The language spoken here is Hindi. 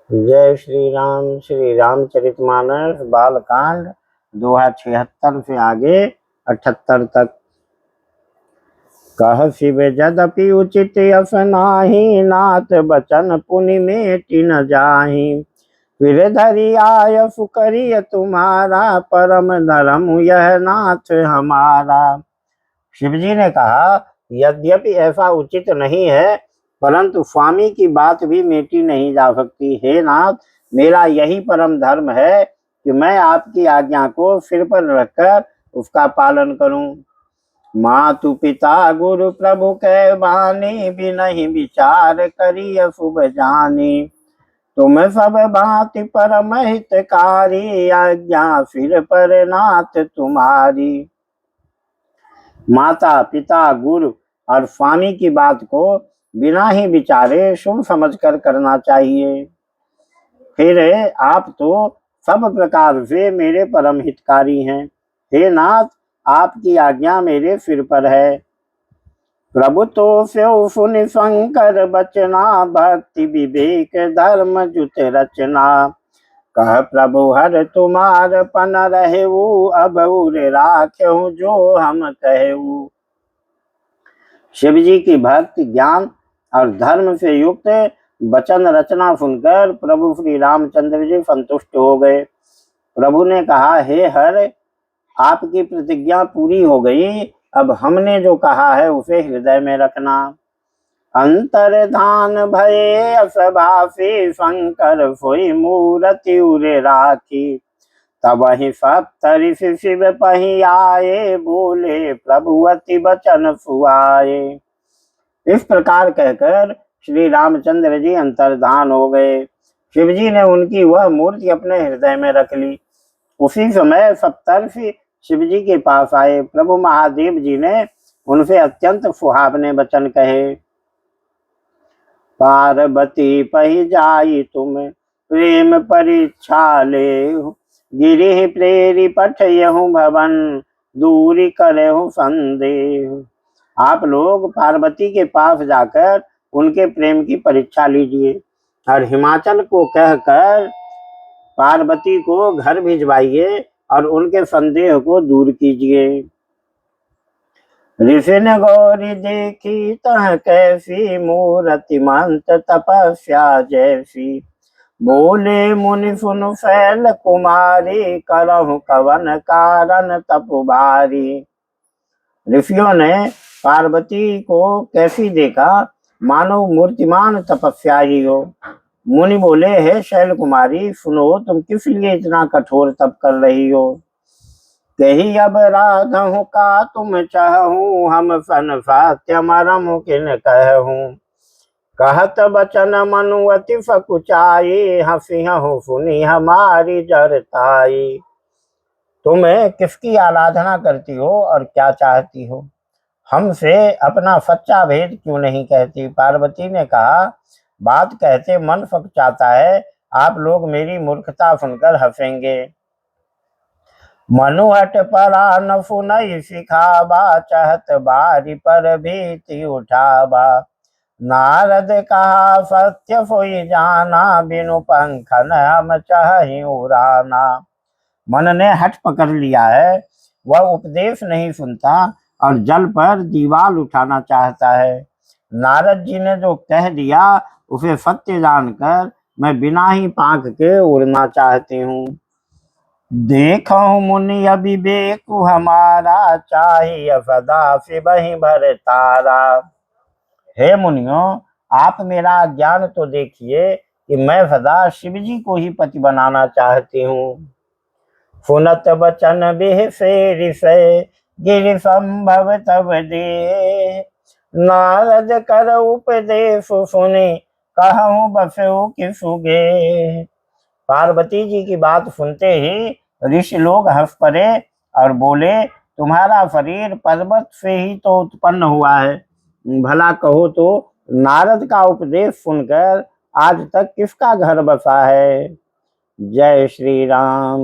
जय श्री रामचरितमानस बालकांड दोहा 76 से आगे 78 तक। कह शिव यद्यपि उचित यस नाही, नाथ बचन पुनि मेटि न जाहि। फिर धरि आयस करिय तुम्हारा, परम धर्म यह नाथ हमारा। शिवजी ने कहा, यद्यपि ऐसा उचित नहीं है, परंतु स्वामी की बात भी मेटी नहीं जा सकती। हे नाथ, मेरा यही परम धर्म है कि मैं आपकी आज्ञा को सिर पर रखकर उसका पालन करूं। मातु पिता गुरु प्रभु कै बानी, बिनहि विचार करिय शुभ जानी। तुम सब भांति परम हितकारी, आज्ञा सिर पर नाथ तुम्हारी। माता पिता गुरु और स्वामी की बात को बिना ही विचारे शुभ समझकर करना चाहिए। फिर आप तो सब प्रकार से मेरे परम हितकारी हैं। हे नाथ, आपकी आज्ञा मेरे सिर पर है। प्रभु तो स्यो सुनि शंकर बचना, भक्ति विवेक धर्म जुत रचना। कह प्रभु हर तुम्हार पन रहेऊ, अब राख्यऊ जो हम कहेऊ। शिव जी की भक्ति ज्ञान और धर्म से युक्त वचन रचना सुनकर प्रभु श्री रामचंद्र जी संतुष्ट हो गए। प्रभु ने कहा, हे हर, आपकी प्रतिज्ञा पूरी हो गई। अब हमने जो कहा है उसे हृदय में रखना। अंतर्धान भये असभासी, शंकर सोई मूरति उरे राखी। तब ही सप्तऋषि शिव पही आए, बोले प्रभु अति बचन सुआए। इस प्रकार कहकर श्री रामचंद्र जी अंतर्धान हो गए। शिव जी ने उनकी वह मूर्ति अपने हृदय में रख ली। उसी समय सप्तऋषि शिव जी के पास आए। प्रभु महादेव जी ने उनसे अत्यंत सुहावने वचन कहे। पार्वती पही जाई तुम, प्रेम परीक्षा ले। गिरि प्रेरी पठयहु भवन, दूरी करहु संदेह। आप लोग पार्वती के पास जाकर उनके प्रेम की परीक्षा लीजिए और हिमाचल को कहकर पार्वती को घर भिजवाइए और उनके संदेह को दूर कीजिए। ऋषि ने गौरी देखी तह कैसी, मूरति मंत तपस्या जैसी। बोले मुनि सुनु शैल कुमारी, करहु कवन कारण तपु भारी। ऋषियों ने पार्वती को कैसी देखा, मानो मूर्तिमान तपस्याई हो। मुनि बोले, हे शैल कुमारी, सुनो, तुम किस लिए इतना कठोर तप कर रही हो। कही अब राधहु का तुम चाहूं, हम सन सत्य मरम किन कहूं। कहत बचन मनु अति सकुचाई, हंसी हूँ सुनी हमारी जरताई। तुम किसकी आराधना करती हो और क्या चाहती हो, हमसे अपना सच्चा भेद क्यों नहीं कहती। पार्वती ने कहा, बात कहते मन सकुचाता है, आप लोग मेरी मूर्खता सुनकर हंसेंगे। मनुहट परा न सुनई सिखाबा, चाहत बारी पर भीति उठाबा। नारद कहा सत्य सोई जाना, बिनु पंखन हम चाहि उड़ाना। मन ने हठ पकड़ लिया है, वह उपदेश नहीं सुनता और जल पर दीवार उठाना चाहता है। नारद जी ने जो कह दिया उसे सत्य जानकर मैं बिना ही पांख के उड़ना चाहती हूँ। देखो मुनि अविवेक हमारा, चाहिए सदा शिव ही भर तारा। हे मुनियों, आप मेरा ज्ञान तो देखिए कि मैं सदा शिव जी को ही पति बनाना चाहती हूँ। सुनत बचन बिह से ऋषय, गिरि संभव तब दे। नारद कर उपदेश सुने, कहूँ बसु किसुगे। पार्वती जी की बात सुनते ही ऋषि लोग हंस पड़े और बोले, तुम्हारा शरीर पर्वत से ही तो उत्पन्न हुआ है, भला कहो तो नारद का उपदेश सुनकर आज तक किसका घर बसा है। जय श्री राम।